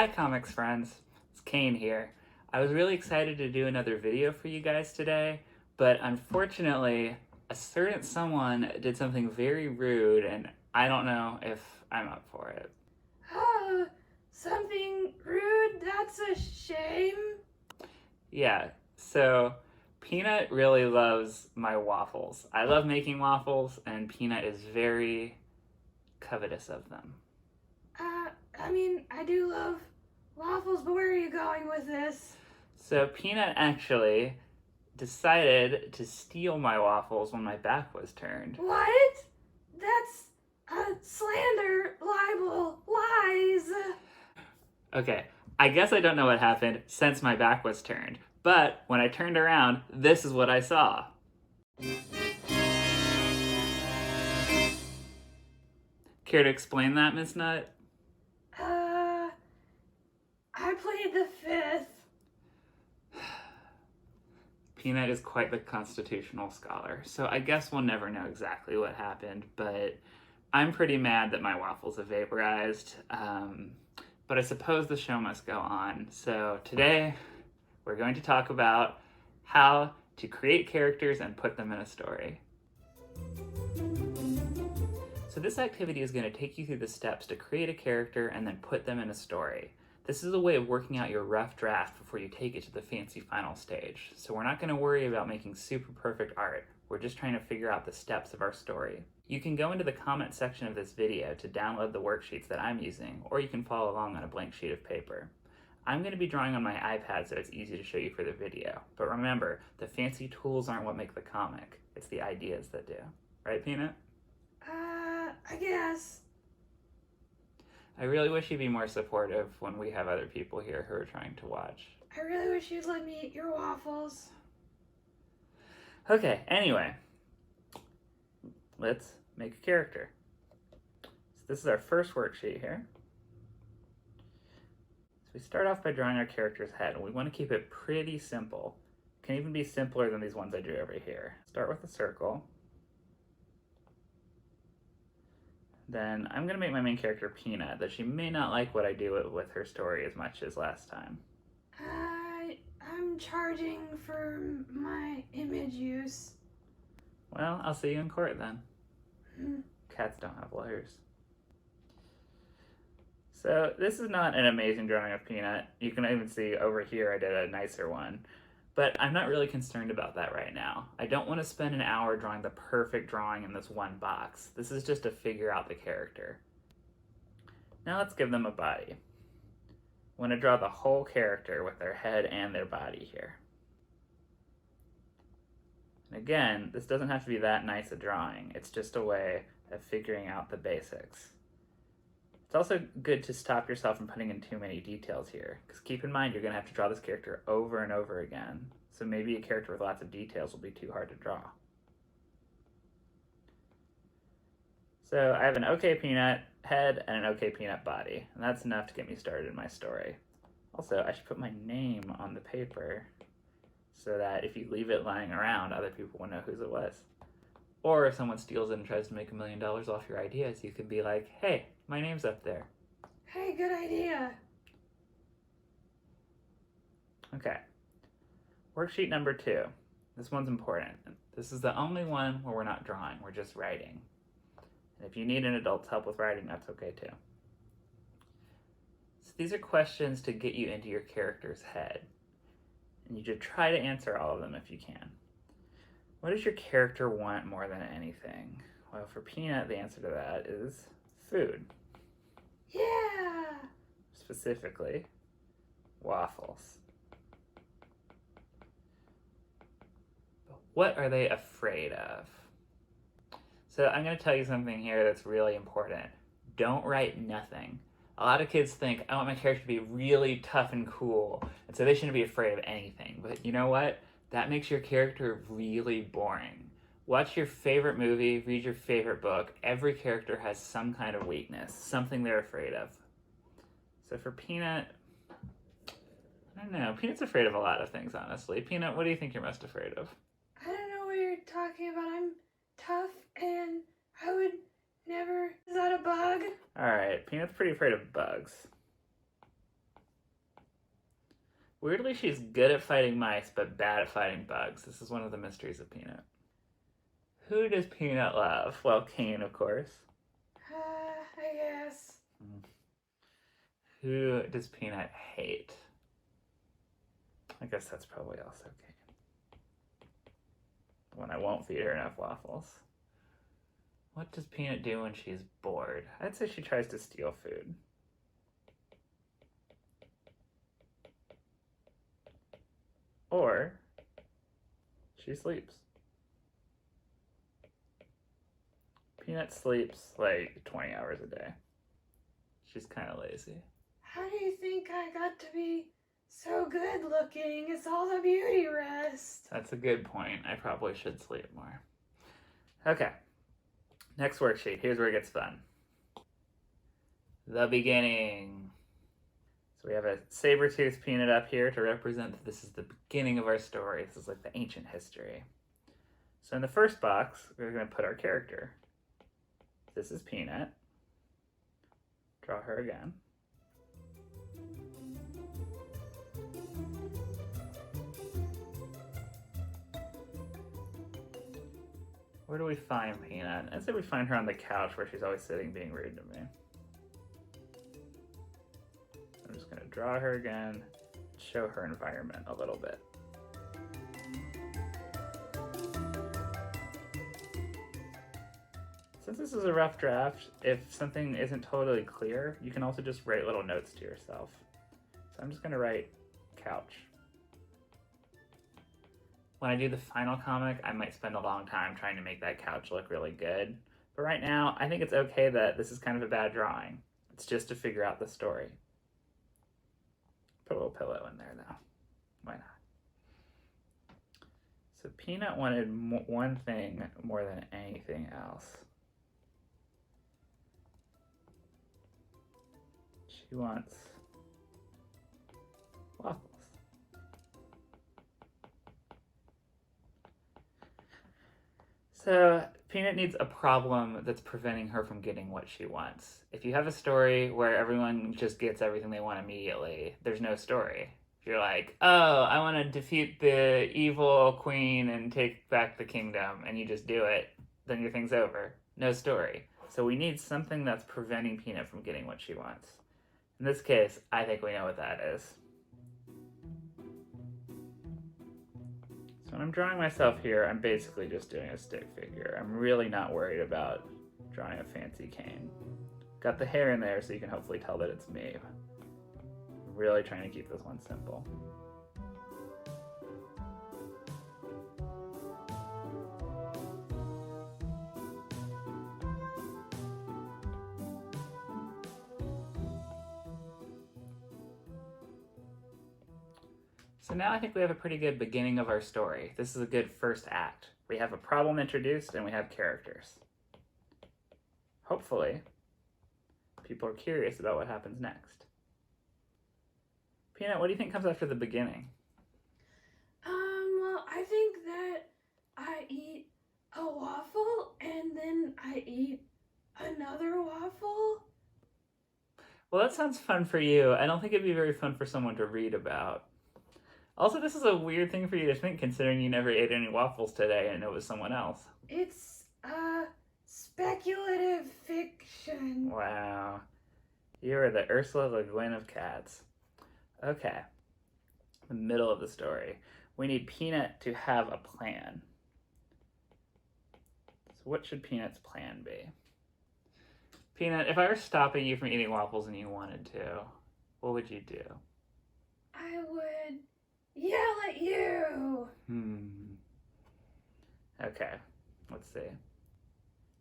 Hi comics friends, it's Kane here. I was really excited to do another video for you guys today, but unfortunately, a certain someone did something very rude and I don't know if I'm up for it. Oh, something rude? That's a shame. Yeah, so Peanut really loves my waffles. I love making waffles and Peanut is very covetous of them. I do love waffles, but where are you going with this? So Peanut actually decided to steal my waffles when my back was turned. What? That's slander, libel, lies. Okay, I guess I don't know what happened since my back was turned, but when I turned around, this is what I saw. Care to explain that, Miss Nut? I played the fifth. Peanut is quite the constitutional scholar, so I guess we'll never know exactly what happened, but I'm pretty mad that my waffles have vaporized. But I suppose the show must go on. So today, we're going to talk about how to create characters and put them in a story. So this activity is going to take you through the steps to create a character and then put them in a story. This is a way of working out your rough draft before you take it to the fancy final stage. So we're not going to worry about making super perfect art. We're just trying to figure out the steps of our story. You can go into the comment section of this video to download the worksheets that I'm using, or you can follow along on a blank sheet of paper. I'm going to be drawing on my iPad so it's easy to show you for the video. But remember, the fancy tools aren't what make the comic. It's the ideas that do. Right, Peanut? I guess. I really wish you'd be more supportive when we have other people here who are trying to watch. I really wish you'd let me eat your waffles. Okay, anyway. Let's make a character. So this is our first worksheet here. So we start off by drawing our character's head, and we want to keep it pretty simple. It can even be simpler than these ones I drew over here. Start with a circle. Then I'm going to make my main character Peanut, that she may not like what I do with her story as much as last time. I'm charging for my image use. Well, I'll see you in court then. Cats don't have lawyers. So this is not an amazing drawing of Peanut. You can even see over here I did a nicer one. But I'm not really concerned about that right now. I don't want to spend an hour drawing the perfect drawing in this one box. This is just to figure out the character. Now let's give them a body. I want to draw the whole character with their head and their body here. And again, this doesn't have to be that nice a drawing. It's just a way of figuring out the basics. It's also good to stop yourself from putting in too many details here, because keep in mind you're going to have to draw this character over and over again, so maybe a character with lots of details will be too hard to draw. So I have an OK Peanut head and an OK Peanut body, and that's enough to get me started in my story. Also, I should put my name on the paper so that if you leave it lying around, other people will know whose it was. Or if someone steals it and tries to make $1 million off your ideas, you can be like, hey, my name's up there. Hey, good idea. Okay. Worksheet number 2. This one's important. This is the only one where we're not drawing, we're just writing. And if you need an adult's help with writing, that's okay too. So these are questions to get you into your character's head. And you should try to answer all of them if you can. What does your character want more than anything? Well, for Peanut, the answer to that is food. Yeah! Specifically, waffles. But what are they afraid of? So I'm going to tell you something here that's really important. Don't write nothing. A lot of kids think, I want my character to be really tough and cool, and so they shouldn't be afraid of anything. But you know what? That makes your character really boring. Watch your favorite movie, read your favorite book. Every character has some kind of weakness, something they're afraid of. So for Peanut, I don't know. Peanut's afraid of a lot of things, honestly. Peanut, what do you think you're most afraid of? I don't know what you're talking about. I'm tough and I would never... Is that a bug? Alright, Peanut's pretty afraid of bugs. Weirdly, she's good at fighting mice, but bad at fighting bugs. This is one of the mysteries of Peanut. Who does Peanut love? Well, Kane, of course. I guess. Who does Peanut hate? I guess that's probably also Kane. When I won't feed her enough waffles. What does Peanut do when she's bored? I'd say she tries to steal food. Or she sleeps. Peanut sleeps like 20 hours a day. She's kind of lazy. How do you think I got to be so good looking? It's all the beauty rest. That's a good point. I probably should sleep more. Okay. Next worksheet. Here's where it gets fun. The beginning. So we have a saber-toothed peanut up here to represent that this is the beginning of our story. This is like the ancient history. So in the first box, we're going to put our character. This is Peanut. Draw her again. Where do we find Peanut? I'd say we find her on the couch where she's always sitting being rude to me. I'm just going to draw her again, show her environment a little bit. Since this is a rough draft, if something isn't totally clear, you can also just write little notes to yourself. So I'm just going to write couch. When I do the final comic, I might spend a long time trying to make that couch look really good. But right now, I think it's okay that this is kind of a bad drawing. It's just to figure out the story. Put a little pillow in there, though. Why not? So Peanut wanted one thing more than anything else. She wants waffles. So Peanut needs a problem that's preventing her from getting what she wants. If you have a story where everyone just gets everything they want immediately, there's no story. If you're like, oh, I want to defeat the evil queen and take back the kingdom, and you just do it, then your thing's over. No story. So we need something that's preventing Peanut from getting what she wants. In this case, I think we know what that is. So when I'm drawing myself here, I'm basically just doing a stick figure. I'm really not worried about drawing a fancy cane. Got the hair in there so you can hopefully tell that it's me. I'm really trying to keep this one simple. So now I think we have a pretty good beginning of our story. This is a good first act. We have a problem introduced and we have characters. Hopefully, people are curious about what happens next. Peanut, what do you think comes after the beginning? Well, I think that I eat a waffle and then I eat another waffle. Well, that sounds fun for you. I don't think it'd be very fun for someone to read about. Also, this is a weird thing for you to think, considering you never ate any waffles today and it was someone else. It's, speculative fiction. Wow. You are the Ursula Le Guin of cats. Okay. The middle of the story. We need Peanut to have a plan. So what should Peanut's plan be? Peanut, if I were stopping you from eating waffles and you wanted to, what would you do? I would yell at you. Okay, let's see.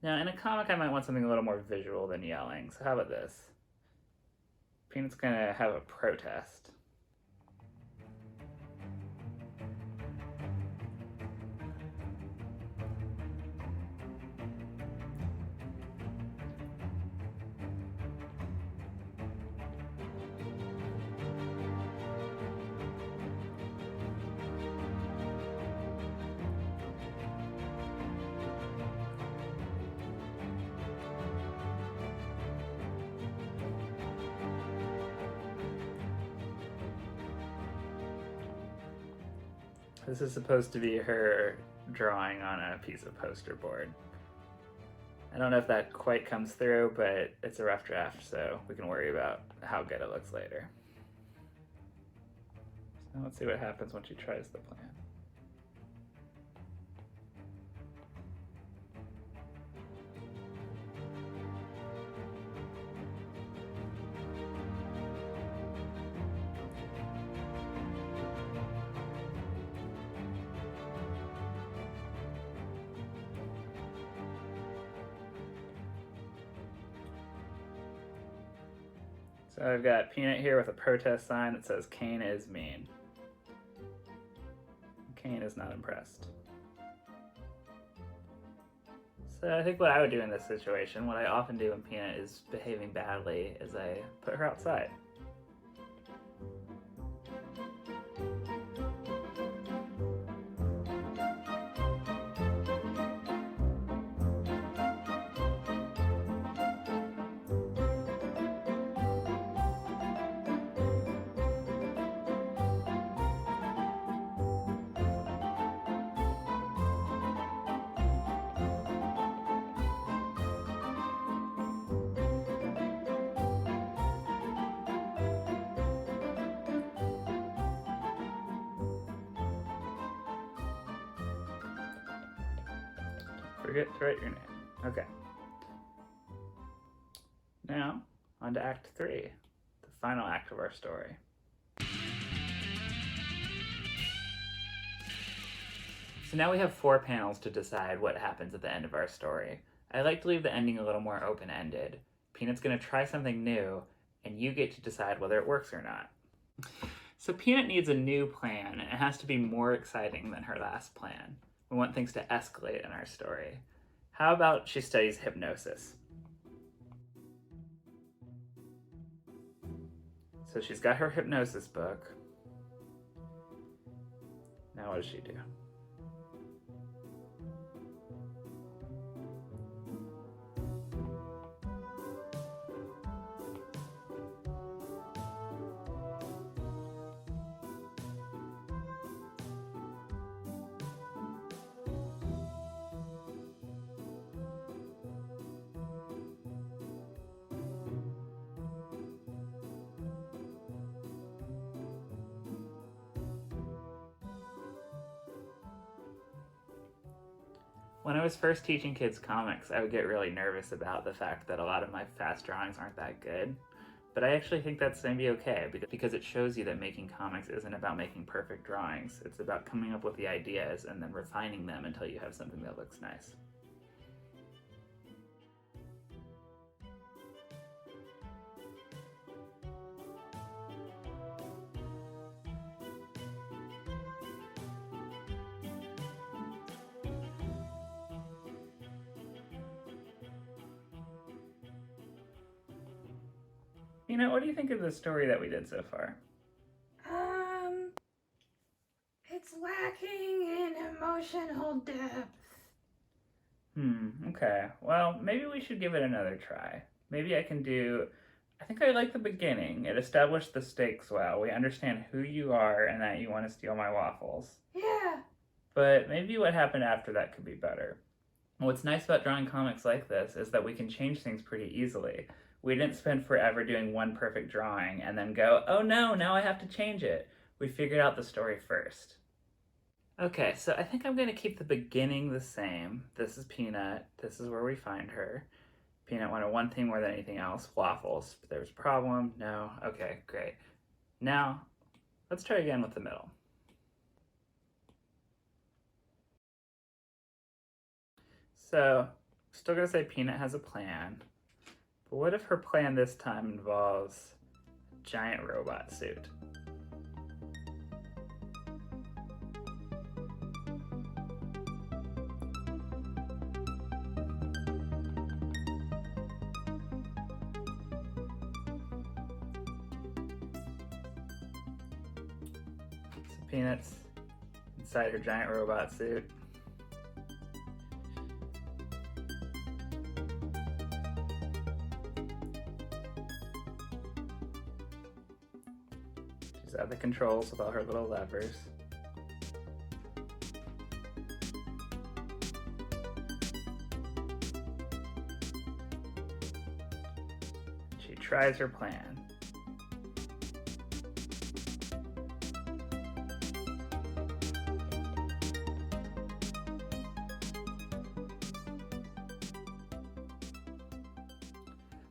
Now, in a comic, I might want something a little more visual than yelling. So how about this? Peanut's gonna have a protest. This is supposed to be her drawing on a piece of poster board. I don't know if that quite comes through, but it's a rough draft, so we can worry about how good it looks later. So let's see what happens when she tries the plan. So I've got Peanut here with a protest sign that says Kane is mean. Kane is not impressed. So I think what I would do in this situation, what I often do when Peanut is behaving badly, is I put her outside. Forget to write your name. Okay. Now, on to Act 3, the final act of our story. So now we have 4 panels to decide what happens at the end of our story. I like to leave the ending a little more open-ended. Peanut's going to try something new, and you get to decide whether it works or not. So Peanut needs a new plan, and it has to be more exciting than her last plan. We want things to escalate in our story. How about she studies hypnosis? So she's got her hypnosis book. Now what does she do? When I was first teaching kids comics, I would get really nervous about the fact that a lot of my fast drawings aren't that good. But I actually think that's going to be okay, because it shows you that making comics isn't about making perfect drawings. It's about coming up with the ideas and then refining them until you have something that looks nice. You know, what do you think of the story that we did so far? It's lacking in emotional depth. Okay. Well, maybe we should give it another try. Maybe I think I like the beginning. It established the stakes well. We understand who you are and that you want to steal my waffles. Yeah. But maybe what happened after that could be better. What's nice about drawing comics like this is that we can change things pretty easily. We didn't spend forever doing one perfect drawing and then go, oh no, now I have to change it. We figured out the story first. Okay, so I think I'm going to keep the beginning the same. This is Peanut. This is where we find her. Peanut wanted one thing more than anything else, waffles. But there was a problem. No. Okay, great. Now, let's try again with the middle. So, still going to say Peanut has a plan. But what if her plan this time involves a giant robot suit? So Peanut's inside her giant robot suit. She's at the controls with all her little levers. tries her plan.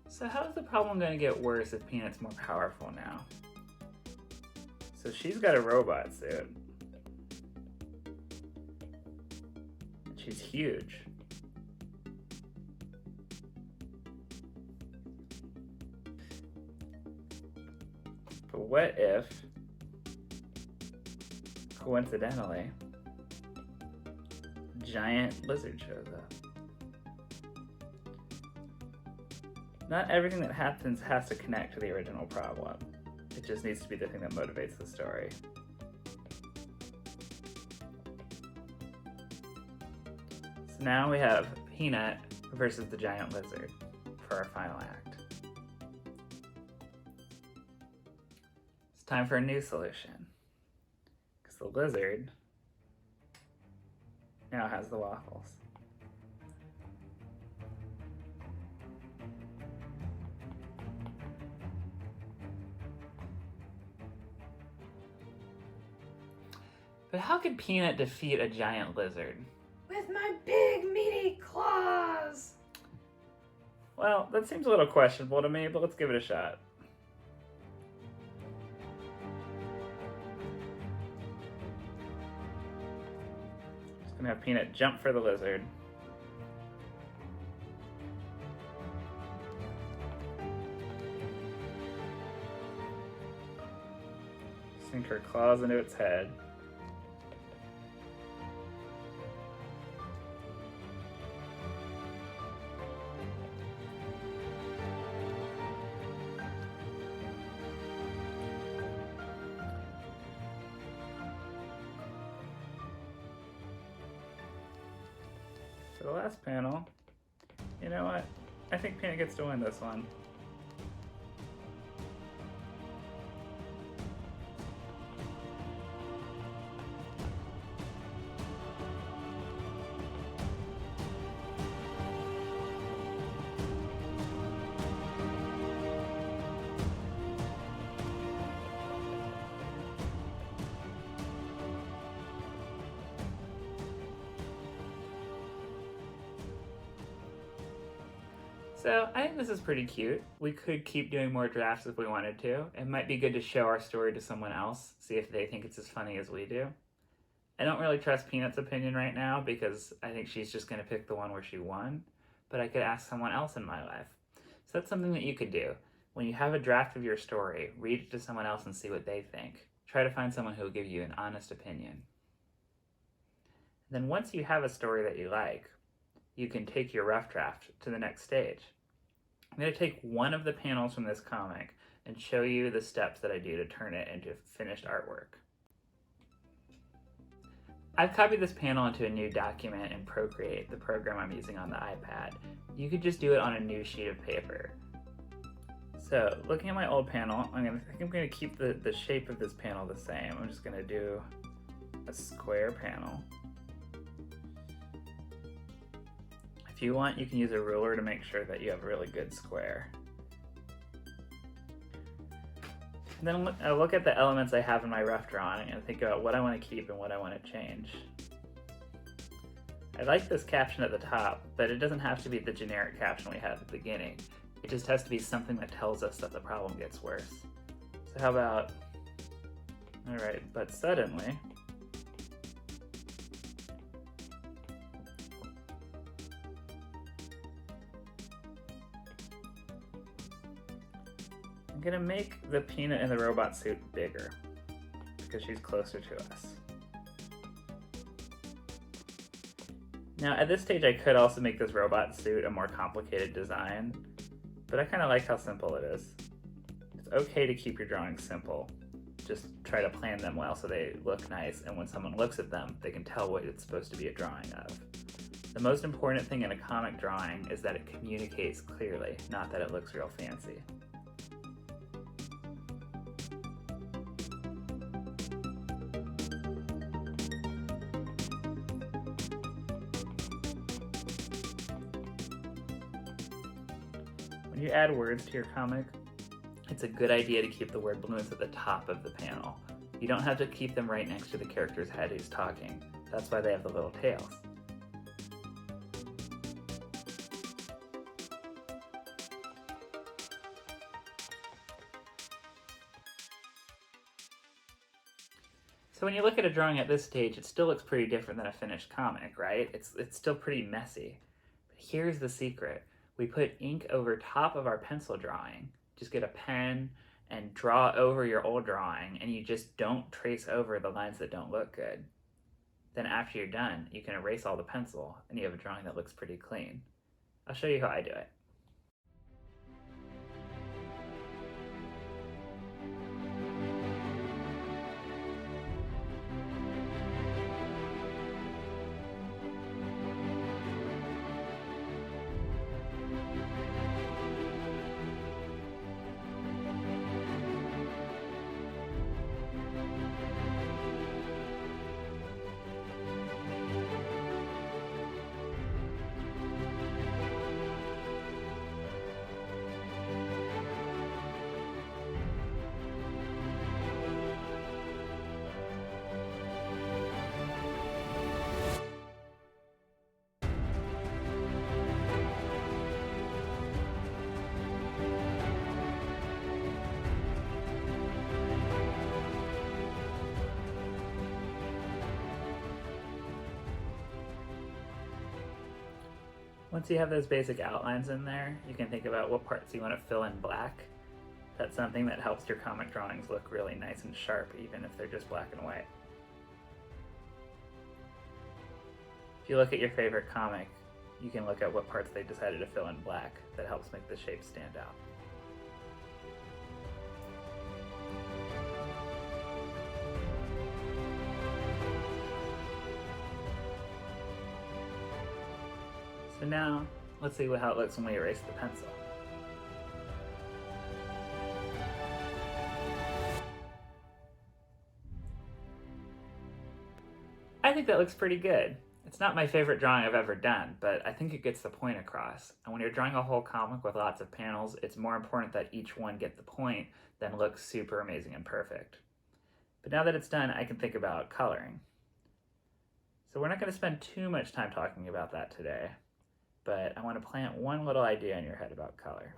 So how is the problem going to get worse if Peanut's more powerful now? So she's got a robot suit. She's huge. But what if, coincidentally, a giant lizard shows up? Not everything that happens has to connect to the original problem. It just needs to be the thing that motivates the story. So now we have Peanut versus the giant lizard for our final act. It's time for a new solution. Because the lizard now has the waffles. But how could Peanut defeat a giant lizard? With my big meaty claws! Well, that seems a little questionable to me, but let's give it a shot. Just gonna have Peanut jump for the lizard. Sink her claws into its head. For the last panel, you know what? I think Peanut gets to win this one. So I think this is pretty cute. We could keep doing more drafts if we wanted to. It might be good to show our story to someone else, see if they think it's as funny as we do. I don't really trust Peanut's opinion right now because I think she's just going to pick the one where she won, but I could ask someone else in my life. So that's something that you could do. When you have a draft of your story, read it to someone else and see what they think. Try to find someone who will give you an honest opinion. Then once you have a story that you like, you can take your rough draft to the next stage. I'm going to take one of the panels from this comic and show you the steps that I do to turn it into finished artwork. I've copied this panel into a new document in Procreate, the program I'm using on the iPad. You could just do it on a new sheet of paper. So, looking at my old panel, I think I'm going to keep the shape of this panel the same. I'm just going to do a square panel. If you want, you can use a ruler to make sure that you have a really good square. And then I look at the elements I have in my rough drawing and think about what I want to keep and what I want to change. I like this caption at the top, but it doesn't have to be the generic caption we had at the beginning. It just has to be something that tells us that the problem gets worse. So how about, alright, but suddenly, I'm gonna make the Peanut in the robot suit bigger because she's closer to us. Now at this stage I could also make this robot suit a more complicated design, but I kind of like how simple it is. It's okay to keep your drawings simple. Just try to plan them well so they look nice, and when someone looks at them, they can tell what it's supposed to be a drawing of. The most important thing in a comic drawing is that it communicates clearly, not that it looks real fancy. When you add words to your comic, it's a good idea to keep the word balloons at the top of the panel. You don't have to keep them right next to the character's head who's talking. That's why they have the little tails. So when you look at a drawing at this stage, it still looks pretty different than a finished comic, right? It's still pretty messy. But here's the secret. We put ink over top of our pencil drawing. Just get a pen and draw over your old drawing, and you just don't trace over the lines that don't look good. Then after you're done, you can erase all the pencil, and you have a drawing that looks pretty clean. I'll show you how I do it. Once you have those basic outlines in there, you can think about what parts you want to fill in black. That's something that helps your comic drawings look really nice and sharp, even if they're just black and white. If you look at your favorite comic, you can look at what parts they decided to fill in black. That helps make the shape stand out. So now, let's see how it looks when we erase the pencil. I think that looks pretty good. It's not my favorite drawing I've ever done, but I think it gets the point across. And when you're drawing a whole comic with lots of panels, it's more important that each one get the point than look super amazing and perfect. But now that it's done, I can think about coloring. So we're not going to spend too much time talking about that today, but I want to plant one little idea in your head about color.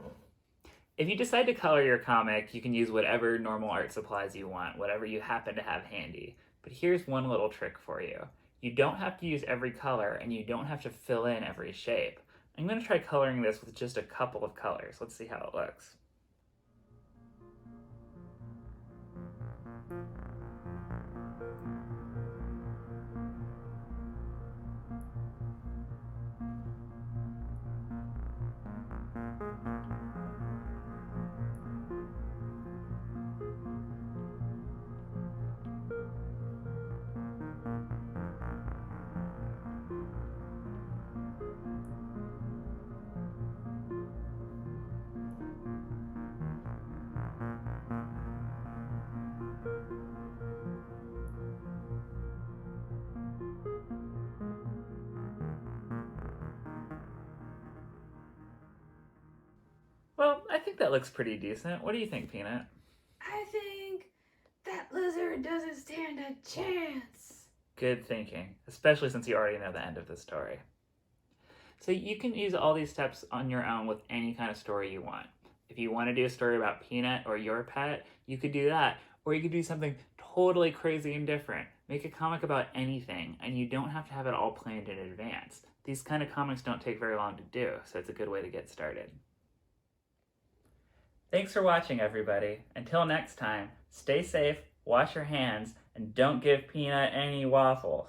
If you decide to color your comic, you can use whatever normal art supplies you want, whatever you happen to have handy. But here's one little trick for you. You don't have to use every color, and you don't have to fill in every shape. I'm going to try coloring this with just a couple of colors. Let's see how it looks. Well, I think that looks pretty decent. What do you think, Peanut? I think that lizard doesn't stand a chance. Good thinking, especially since you already know the end of the story. So you can use all these steps on your own with any kind of story you want. If you want to do a story about Peanut or your pet, you could do that. Or you could do something totally crazy and different. Make a comic about anything, and you don't have to have it all planned in advance. These kind of comics don't take very long to do, so it's a good way to get started. Thanks for watching, everybody. Until next time, stay safe, wash your hands, and don't give Peanut any waffles.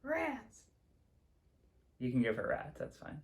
Rats. You can give her rats, that's fine.